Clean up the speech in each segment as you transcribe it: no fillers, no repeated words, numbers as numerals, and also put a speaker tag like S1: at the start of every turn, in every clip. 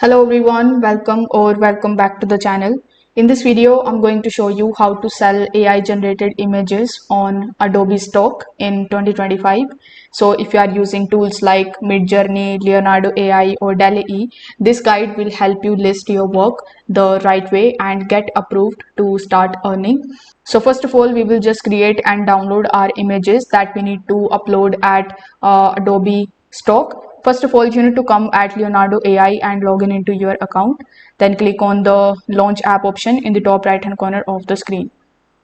S1: Hello everyone, welcome back to the channel. In this video, I'm going to show you how to sell AI generated images on Adobe Stock in 2025. So if you are using tools like Midjourney, Leonardo AI or DALL-E, this guide will help you list your work the right way and get approved to start earning. So first of all, we will just create and download our images that we need to upload at Adobe Stock. First of all, you need to come at Leonardo AI and log in into your account. Then click on the launch app option in the top right hand corner of the screen.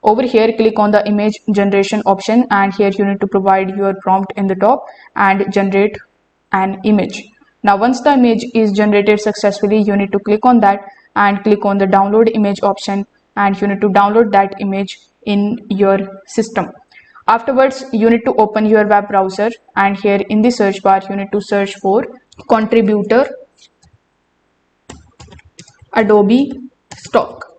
S1: Over here, click on the image generation option, and here you need to provide your prompt in the top and generate an image. Now, once the image is generated successfully, you need to click on that and click on the download image option, and you need to download that image in your system. Afterwards, you need to open your web browser, and here in the search bar, you need to search for contributor Adobe Stock.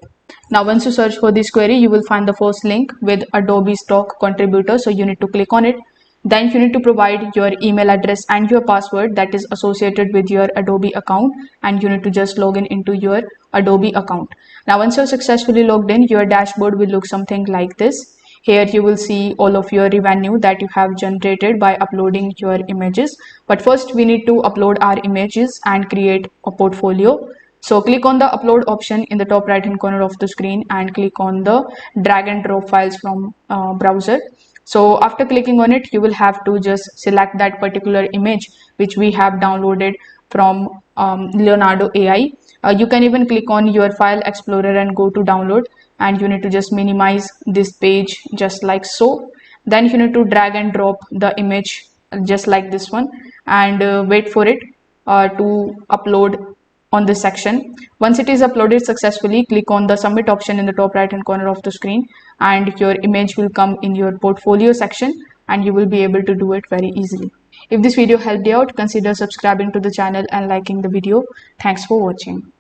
S1: Now, once you search for this query, you will find the first link with Adobe Stock contributor. So you need to click on it. Then you need to provide your email address and your password that is associated with your Adobe account, and you need to just log in into your Adobe account. Now, once you're successfully logged in, your dashboard will look something like this. Here you will see all of your revenue that you have generated by uploading your images. But first we need to upload our images and create a portfolio. So click on the upload option in the top right hand corner of the screen and click on the drag and drop files from browser. So after clicking on it, you will have to just select that particular image which we have downloaded from Leonardo AI. You can even click on your file explorer and go to download, and you need to just minimize this page just like so. Then you need to drag and drop the image just like this one, and wait for it to upload on this section. Once it is uploaded successfully, click on the submit option in the top right hand corner of the screen, and your image will come in your portfolio section, and you will be able to do it very easily. If this video helped you out, consider subscribing to the channel and liking the video. Thanks for watching.